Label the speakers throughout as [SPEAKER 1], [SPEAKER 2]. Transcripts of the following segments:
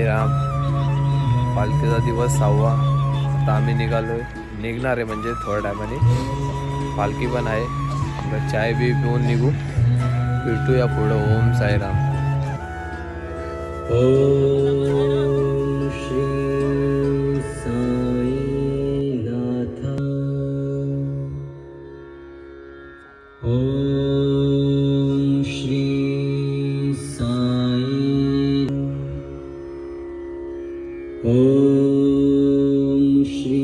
[SPEAKER 1] राम पालखीचा दिवस 6वा. आता आम्ही निघणार आहे म्हणजे थोड्या टायमाने पालखी पण आहे. आता चाय बी पिऊन निघू. भेटूया पुढं. ओम साईराम.
[SPEAKER 2] ओम श्री साई नाथ. ओम श्री साई. ओम श्री.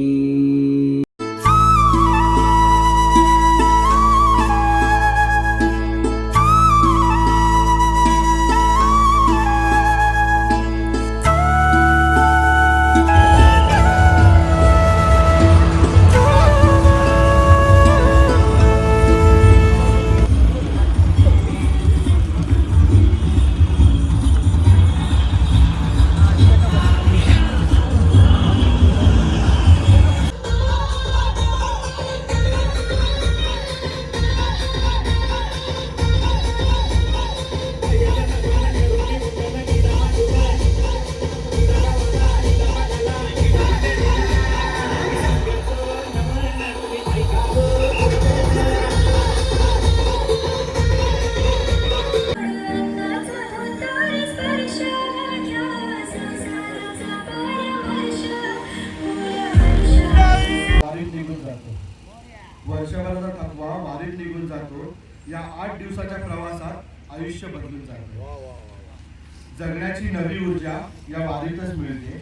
[SPEAKER 3] वर्षभराचा थकवा वारीत निघून जातो. या 8 दिवसाच्या प्रवासात आयुष्य बदलून जाते. जगण्याची नवी ऊर्जा या वारीतच मिळते.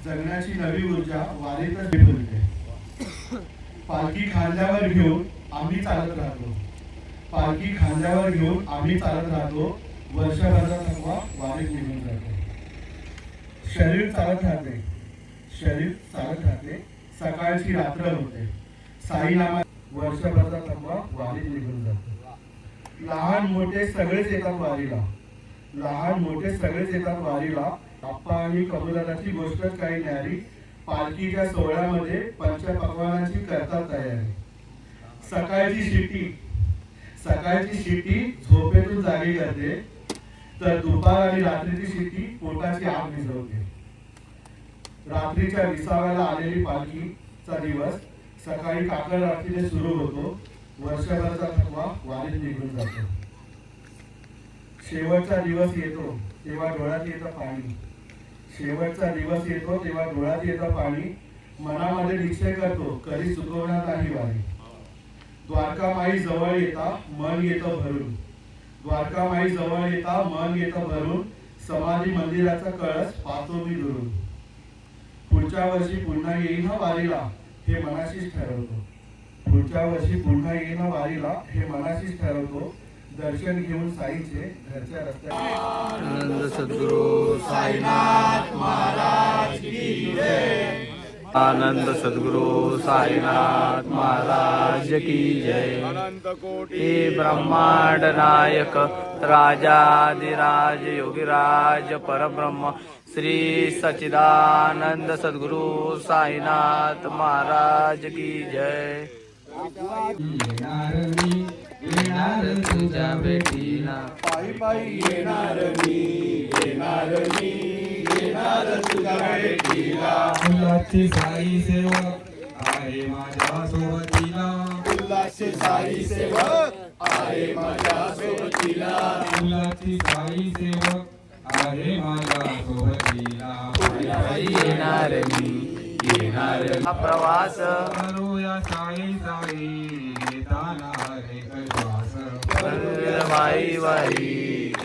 [SPEAKER 3] जगण्याची नवी ऊर्जा वारीतच मिळते. पालखी खांद्यावर घेऊन आम्ही चालत राहतो. पालखी खांद्यावर घेऊन आम्ही चालत राहतो. वर्षभराचा थकवा वारीत निघून जातो. शरीर चालत राहते. शरीर चालत राहते. सकाळची रात्र होते. साई नामा वर्षभराचा थकवा वारीत निघून जातो. लहान मोठे सगळेच येतात वारीला. लहान मोठे सगळेच येतात वारीला. बाप्पा आणि कबुलाची गोष्टच काही न्यारी. पालखीच्या सोहळ्यामध्ये पंचपक्वानाची करतात तयारी. सकाळची शिटी झोपेतून जागी करते. तर दुपार आणि रात्रीची शिटी पोटाची आग भिजवते. रात्रीच्या विसाव्याला आलेली पालखीचा दिवस सकाळी काकड आरतीने सुरू होतो. वर्षभराचा थकवा वारीत निघून जातो. शेवटचा दिवस येतो तेव्हा डोळ्यात येतं पाणी. शेवटचा दिवस येतो तेव्हा डोळ्यात येतं पाणी. मनामध्ये निश्चय करतो कधी चुकवणार नाही वारी. द्वारकामाई जवळ येता मन येतं भरून. द्वारकामाई जवळ येता मन येतं भरून. समाधी मंदिराचा कळस पाहतो मी दुरून. पुढच्या वर्षी पुन्हा येईन हा वारीला हे मनाशीच ठरवतो. पुढच्या वर्षी पुन्हा येईन वारीला हे मनाशीच ठरवतो. दर्शन घेऊन साईचे घरच्या रस्त्यात.
[SPEAKER 1] आनंद सद्गुरू साईनाथ महाराज की जय. आनंद सद्गुरू साईनाथ महाराज की जय. हे ब्रह्मांड नायक राजाधिराज योगीराज परब्रह्म श्री सच्चिदानंद सद्गुरू साईनाथ महाराज की जय.
[SPEAKER 2] येणार तुझ्या भेटीला.
[SPEAKER 3] पायी पायी येणार मी. येणार तुझ्या भेटीला.
[SPEAKER 4] उल्हासचे साई सेवक आहे माझ्या सोबतीला.
[SPEAKER 3] उल्हासचे साई सेवक आहे माझ्या सोबतीला.
[SPEAKER 4] उल्हासचे साई सेवक आहे माझ्या सोबतीला.
[SPEAKER 1] येणार हा प्रवास
[SPEAKER 4] करूया साई साई घेताना एक श्वास.
[SPEAKER 1] वाई वाई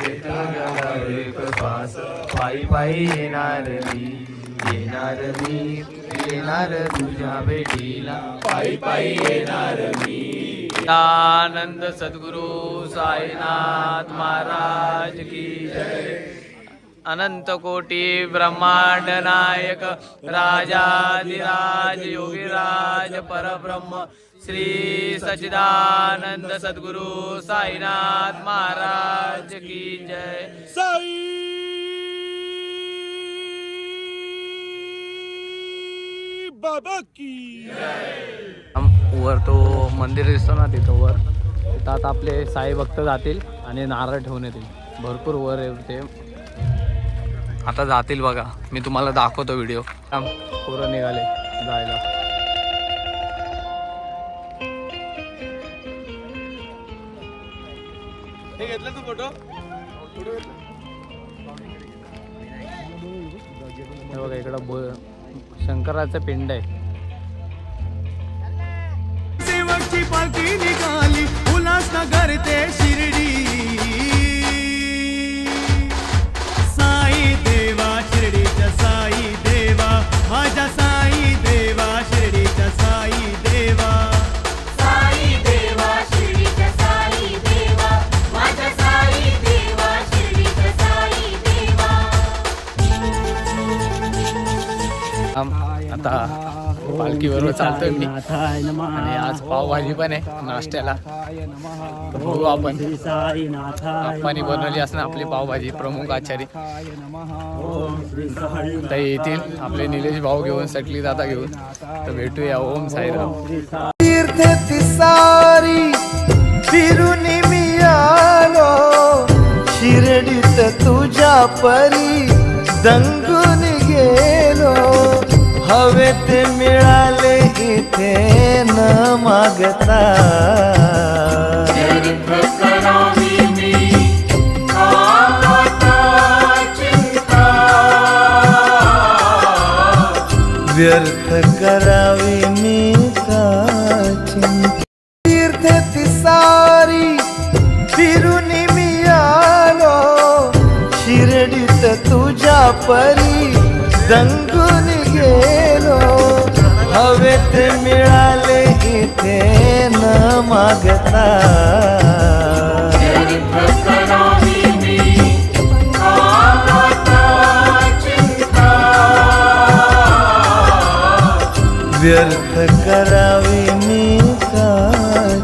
[SPEAKER 1] एक श्वास. पायी पायी येणार मी येणार तुझ्या भेटीला. पायी पायी येणार मी. आनंद सद्गुरू साईनाथ महाराज की जय. अनंत कोटी ब्रह्मांड नायक राजाधिराज योगीराज परब्रह्म श्री सच्चिदानंद सद्गुरू साईनाथ महाराज की जय. साई बाबा की जय. वर तो मंदिर दिसतो ना तिथं वर. तिथं आता आपले साई भक्त जातील आणि नारळ ठेवून येतील. भरपूर वर आहे ते. आता जातील बघा, मी तुम्हाला दाखवतो व्हिडिओ. पोरं निघाले जायला.
[SPEAKER 3] हे घेतलं तू फोटो?
[SPEAKER 1] हे बघा इकडं शंकराचं पिंड आहे.
[SPEAKER 5] शेवटची पालखी निघाली उल्हासनगर ते शिर्डी. साई देवा शिर्डीच्या साई देवा, माझ्या साई देवा शिर्डीच्या साई देवा.
[SPEAKER 6] साई देवा शिर्डीच्या साई देवा, माझ्या साई देवा शिर्डीच्या साई देवा.
[SPEAKER 1] आता पालखीबरोबर चालतोय मी आणि आज पावभाजी पण आहे नाश्त्याला. तर बघू आपण. आप्पानी बनवली असं आपली पावभाजी प्रमुख आचारी. आता येतील आपले निलेश भाऊ घेऊन सटली दादा घेऊन. तर भेटूया. ओम साईराम.
[SPEAKER 5] तीर्थ तिसारी फिरून मी आलो, शिर्डीत तुझ्या परी दंगून गेलो. हवे ते मिळाले इथे न मागता. व्यर्थ करावी मी का चिंता. तीर्थ तिसारी फिरून मी आलो, शिर्डीत तुझ्या परी दंगून गेलो. हवे ते मिळाले इथे न मागता. व्यर्थ करावी मी का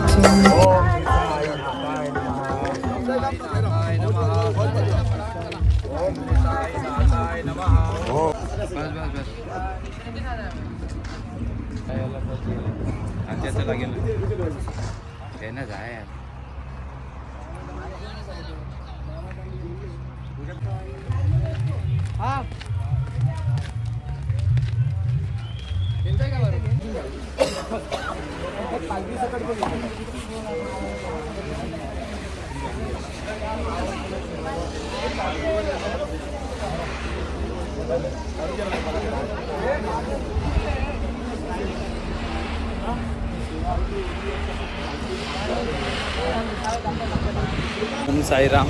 [SPEAKER 5] चिंता.
[SPEAKER 1] ओम साईराम.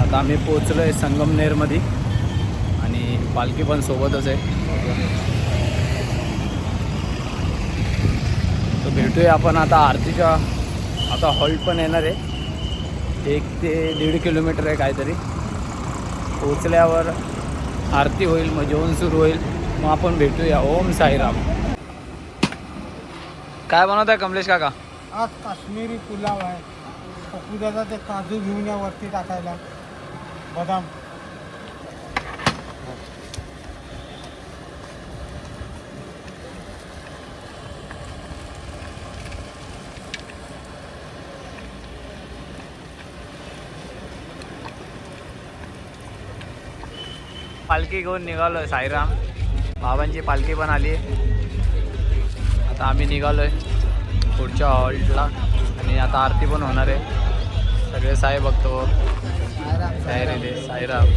[SPEAKER 1] आता आम्ही पोचलो आहे संगमनेरमध्ये आणि पालखी पण सोबतच आहे. तर भेटूया आपण आता आरतीच्या. आता हॉल्ट पण येणार आहे. 1 ते 1.5 किलोमीटर आहे काहीतरी. पोचल्यावर आरती होईल, मग जेवण सुरू होईल, मग आपण भेटूया. ओम साईराम. काय बनवत आहे कमलेश काका?
[SPEAKER 7] आज काश्मीरी पुलाव आहे. पप्पूदादा ते काजू घेऊन या वरती टाकायला, बदाम.
[SPEAKER 1] पालखी घेऊन निघालोय. साईराम बाबांची पालखी पण आली. आता आम्ही निघालोय पुढच्या हॉल्टला आणि आता आरती पण होणार आहे. सगळे साई बघतो तयारीले. साईराम.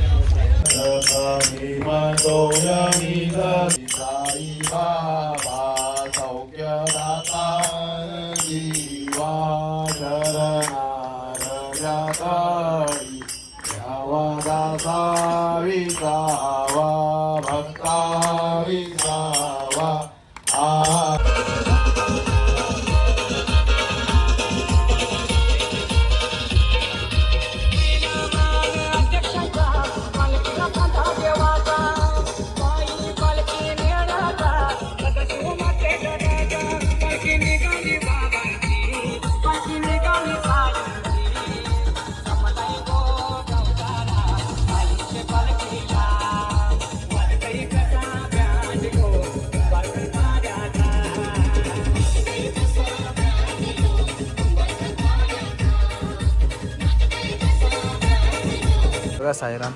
[SPEAKER 1] साईराम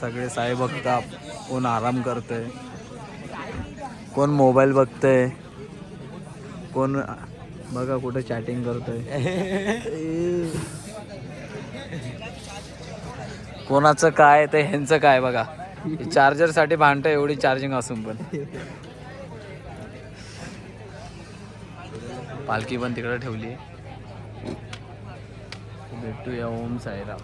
[SPEAKER 1] सगळे साई बघता, कोण आराम करतंय, कोण मोबाईल बघतंय, कोण बघा कुठे चॅटिंग करतोय. कोणाचं काय ते ह्यांचं काय बघा. चार्जर साठी भांडतं एवढी चार्जिंग असून पण. पालखी पण तिकडे ठेवली आहे. भेटूया. ओम साईराम.